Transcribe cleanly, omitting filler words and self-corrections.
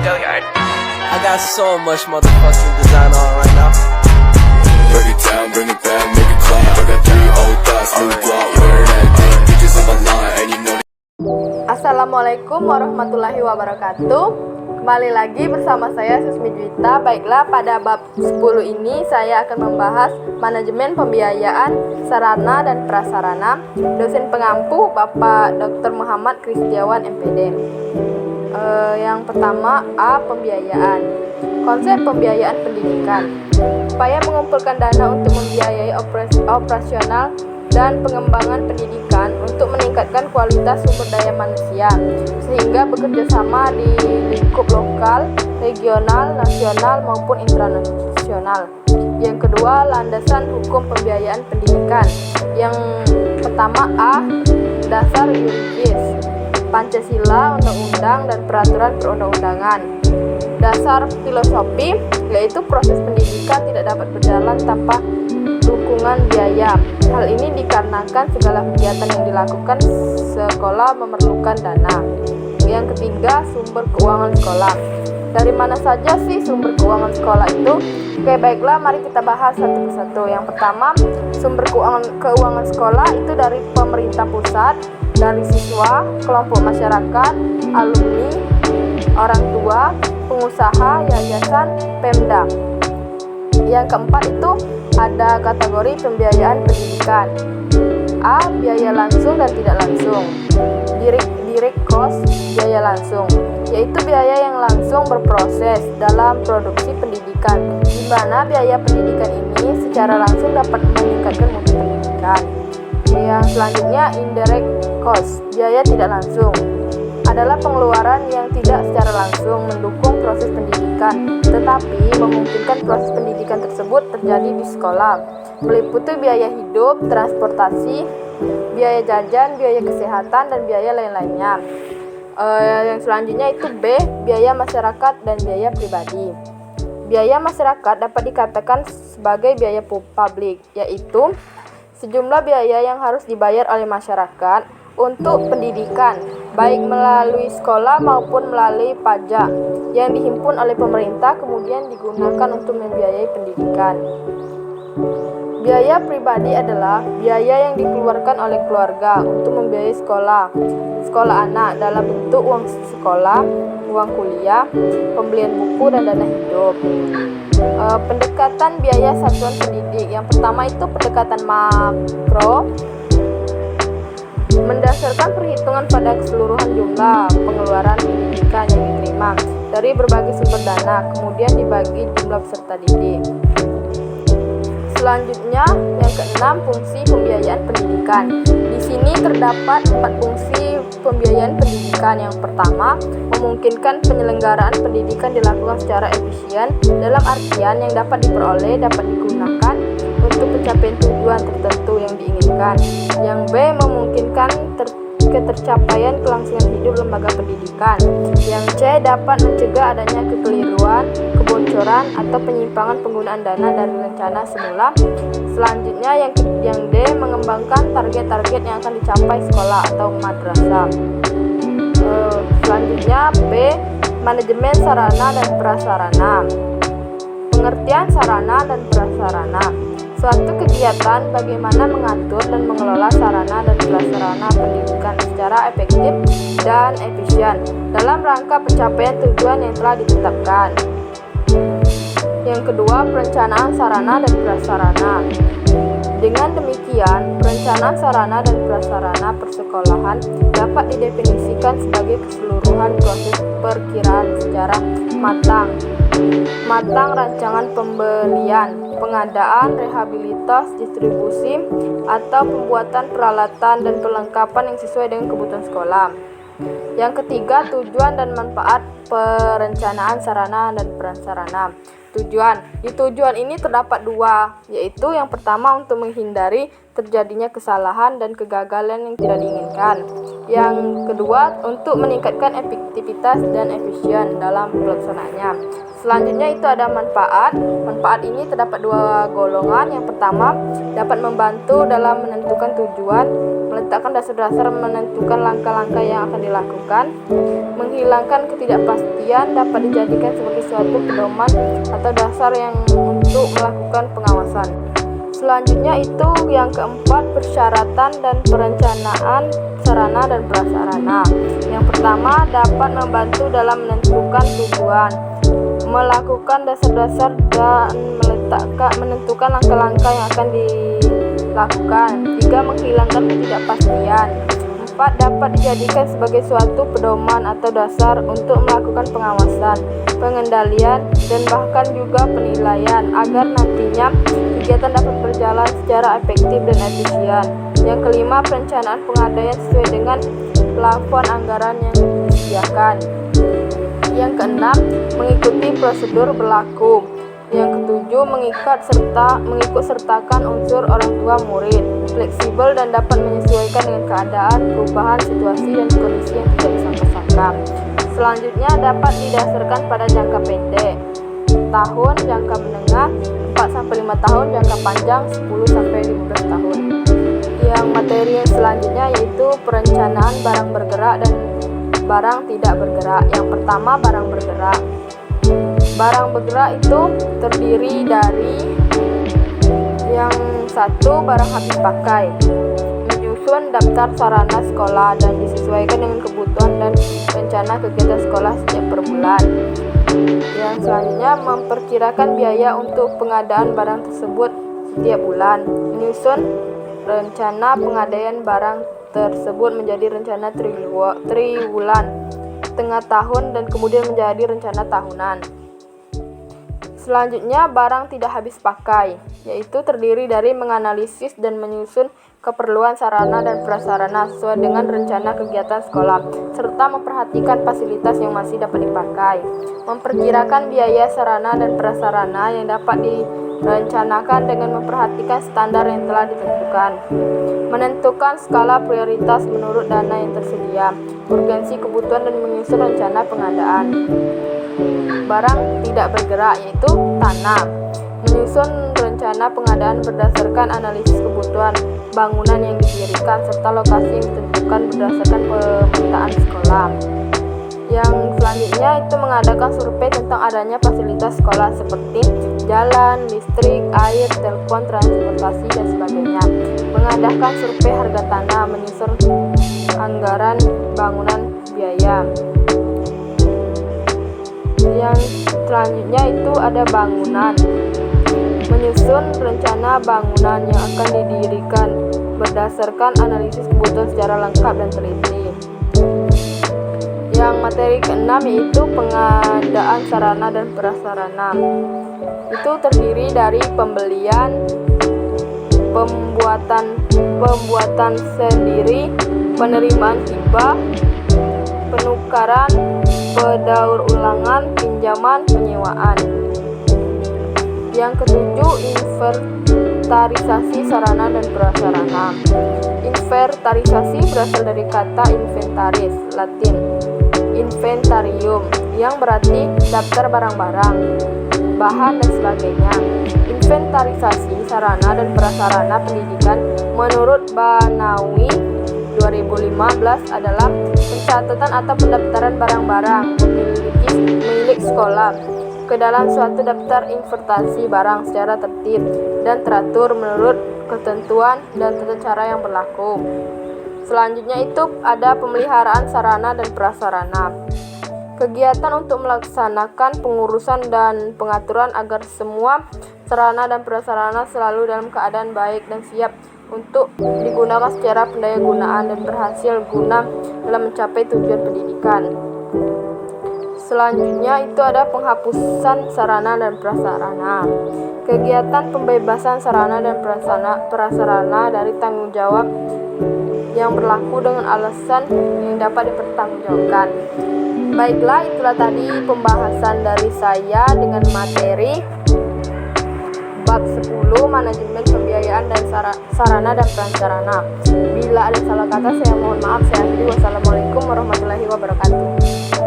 I got so much motherfucking design on right now. Break it down, bring it back, make it clap. I got 3 old thoughts, new block, where that thing. Bitches on my line, and you know. Assalamualaikum warahmatullahi wabarakatuh. Kembali lagi bersama saya Susmi Juwita. Baiklah, pada bab 10 ini saya akan membahas manajemen pembiayaan sarana dan prasarana. Dosen pengampu Bapak Dr. Muhammad Kristiawan MPD. Yang pertama, A. Pembiayaan. Konsep pembiayaan pendidikan. Upaya mengumpulkan dana untuk membiayai operasional dan pengembangan pendidikan untuk meningkatkan kualitas sumber daya manusia sehingga bekerja sama di lingkup lokal, regional, nasional maupun internasional. Yang kedua, landasan hukum pembiayaan pendidikan. Yang pertama, A. Dasar yuridis. Pancasila, undang-undang, dan peraturan perundang-undangan. Dasar filosofi, yaitu proses pendidikan tidak dapat berjalan tanpa dukungan biaya. Hal ini dikarenakan segala kegiatan yang dilakukan sekolah memerlukan dana. Yang ketiga, sumber keuangan sekolah. Dari mana saja sih sumber keuangan sekolah itu? Oke, baiklah, mari kita bahas satu persatu. Yang pertama, sumber keuangan sekolah itu dari pemerintah pusat, dari siswa, kelompok masyarakat, alumni, orang tua, pengusaha, yayasan, Pemda. Yang keempat itu ada kategori pembiayaan pendidikan. A. Biaya langsung dan tidak langsung. Direct cost, biaya langsung, yaitu biaya yang langsung berproses dalam produksi pendidikan, di mana biaya pendidikan ini secara langsung dapat meningkatkan mutu pendidikan. Yang selanjutnya, indirect cost, biaya tidak langsung, adalah pengeluaran yang tidak secara langsung mendukung proses pendidikan, tetapi memungkinkan proses pendidikan tersebut terjadi di sekolah, meliputi biaya hidup, transportasi, biaya jajan, biaya kesehatan, dan biaya lain-lainnya. Yang selanjutnya itu B. Biaya masyarakat dan biaya pribadi. Biaya masyarakat dapat dikatakan sebagai biaya publik, yaitu sejumlah biaya yang harus dibayar oleh masyarakat untuk pendidikan, baik melalui sekolah maupun melalui pajak yang dihimpun oleh pemerintah kemudian digunakan untuk membiayai pendidikan. Biaya pribadi adalah biaya yang dikeluarkan oleh keluarga untuk membiayai sekolah anak dalam bentuk uang sekolah, uang kuliah, pembelian buku, dan dana hidup. Pendekatan biaya satuan pendidik. Yang pertama itu pendekatan makro, mendasarkan perhitungan pada keseluruhan jumlah pengeluaran pendidikan yang diterima dari berbagai sumber dana, kemudian dibagi jumlah peserta didik. Selanjutnya, yang keenam, fungsi pembiayaan pendidikan. Di sini terdapat 4 fungsi pembiayaan pendidikan. Yang pertama, memungkinkan penyelenggaraan pendidikan dilakukan secara efisien dalam artian yang dapat digunakan untuk pencapaian tujuan tertentu yang diinginkan. Yang B, memungkinkan ketercapaian kelangsungan hidup lembaga pendidikan. Yang C, dapat mencegah adanya kekeliruan, kebocoran, atau penyimpangan penggunaan dana dari rencana semula. Selanjutnya, yang D, mengembangkan target-target yang akan dicapai sekolah atau madrasah. Selanjutnya, B, manajemen sarana dan prasarana. Pengertian sarana dan prasarana: suatu kegiatan bagaimana mengatur dan mengelola sarana dan prasarana pendidikan secara efektif dan efisien dalam rangka pencapaian tujuan yang telah ditetapkan. Yang kedua, perencanaan sarana dan prasarana. Dengan demikian, perencanaan sarana dan prasarana persekolahan dapat didefinisikan sebagai keseluruhan proses perkiraan secara matang rancangan pembelian, pengadaan, rehabilitas, distribusi, atau pembuatan peralatan dan perlengkapan yang sesuai dengan kebutuhan sekolah. Yang ketiga, tujuan dan manfaat perencanaan sarana dan prasarana. Di tujuan ini terdapat 2, yaitu yang pertama untuk menghindari terjadinya kesalahan dan kegagalan yang tidak diinginkan. Yang kedua, untuk meningkatkan efektivitas dan efisien dalam pelaksanaannya. Selanjutnya itu ada manfaat. Manfaat ini terdapat 2 golongan. Yang pertama, dapat membantu dalam menentukan tujuan meletakkan dasar-dasar menentukan langkah-langkah yang akan dilakukan. Menghilangkan ketidakpastian dapat dijadikan sebagai suatu pedoman atau dasar yang untuk melakukan pengawasan. Selanjutnya itu yang keempat, persyaratan dan perencanaan sarana dan prasarana. Yang pertama, dapat membantu dalam menentukan tujuan, melakukan dasar-dasar dan menentukan langkah-langkah yang akan dilakukan. 3. Menghilangkan ketidakpastian. 4. Dapat dijadikan sebagai suatu pedoman atau dasar untuk melakukan pengawasan, pengendalian, dan bahkan juga penilaian agar nantinya kegiatan dapat berjalan secara efektif dan efisien. Yang kelima, perencanaan pengandaian sesuai dengan plafon anggaran yang disediakan. Yang keenam, mengikuti prosedur berlaku. Yang ketujuh, mengikut sertakan unsur orang tua murid, fleksibel dan dapat menyesuaikan dengan keadaan, perubahan situasi dan kondisi yang tidak disangka-sangka. Selanjutnya dapat didasarkan pada jangka pendek, tahun, jangka menengah, 4-5 tahun, jangka panjang, 10-15 tahun. Yang materi yang selanjutnya yaitu perencanaan barang bergerak dan barang tidak bergerak. Yang pertama, barang bergerak. Barang bergerak itu terdiri dari yang satu, barang habis pakai, menyusun daftar sarana sekolah dan disesuaikan dengan kebutuhan dan rencana kegiatan sekolah setiap per bulan. Yang selanjutnya, memperkirakan biaya untuk pengadaan barang tersebut setiap bulan, menyusun rencana pengadaan barang tersebut menjadi rencana triwulan, tengah tahun, dan kemudian menjadi rencana tahunan. Selanjutnya, barang tidak habis pakai, yaitu terdiri dari menganalisis dan menyusun keperluan sarana dan prasarana sesuai dengan rencana kegiatan sekolah, serta memperhatikan fasilitas yang masih dapat dipakai. Memperkirakan biaya sarana dan prasarana yang dapat direncanakan dengan memperhatikan standar yang telah ditentukan. Menentukan skala prioritas menurut dana yang tersedia, urgensi kebutuhan, dan menyusun rencana pengadaan. Barang tidak bergerak yaitu tanah, menyusun rencana pengadaan berdasarkan analisis kebutuhan bangunan yang didirikan serta lokasi yang ditentukan berdasarkan pemetaan sekolah. Yang selanjutnya itu mengadakan survei tentang adanya fasilitas sekolah seperti jalan, listrik, air, telepon, transportasi, dan sebagainya. Mengadakan survei harga tanah, menyusun anggaran bangunan biaya. Yang selanjutnya itu ada bangunan, menyusun rencana bangunan yang akan didirikan berdasarkan analisis kebutuhan secara lengkap dan teliti. Yang materi keenam yaitu pengadaan sarana dan prasarana. Itu terdiri dari pembelian, pembuatan sendiri, penerimaan hibah, penukaran, pedaur ulangan, pinjaman, penyewaan. Yang ketujuh, inventarisasi sarana dan prasarana. Inventarisasi berasal dari kata inventaris, Latin, inventarium, yang berarti daftar barang-barang, bahan, dan sebagainya. Inventarisasi sarana dan prasarana pendidikan menurut Banawi 2015 adalah pencatatan atau pendaftaran barang-barang milik sekolah ke dalam suatu daftar inventarisasi barang secara tertib dan teratur menurut ketentuan dan tata cara yang berlaku. Selanjutnya itu ada pemeliharaan sarana dan prasarana. Kegiatan untuk melaksanakan pengurusan dan pengaturan agar semua sarana dan prasarana selalu dalam keadaan baik dan siap untuk digunakan secara pendayagunaan dan berhasil guna dalam mencapai tujuan pendidikan. Selanjutnya itu ada penghapusan sarana dan prasarana. Kegiatan pembebasan sarana dan prasarana dari tanggung jawab yang berlaku dengan alasan yang dapat dipertanggungjawabkan. Baiklah, itulah tadi pembahasan dari saya dengan materi bab 10 manajemen pembiayaan dan sarana dan prasarana. Bila ada salah kata saya mohon maaf. Saya akhiri. Wassalamualaikum warahmatullahi wabarakatuh.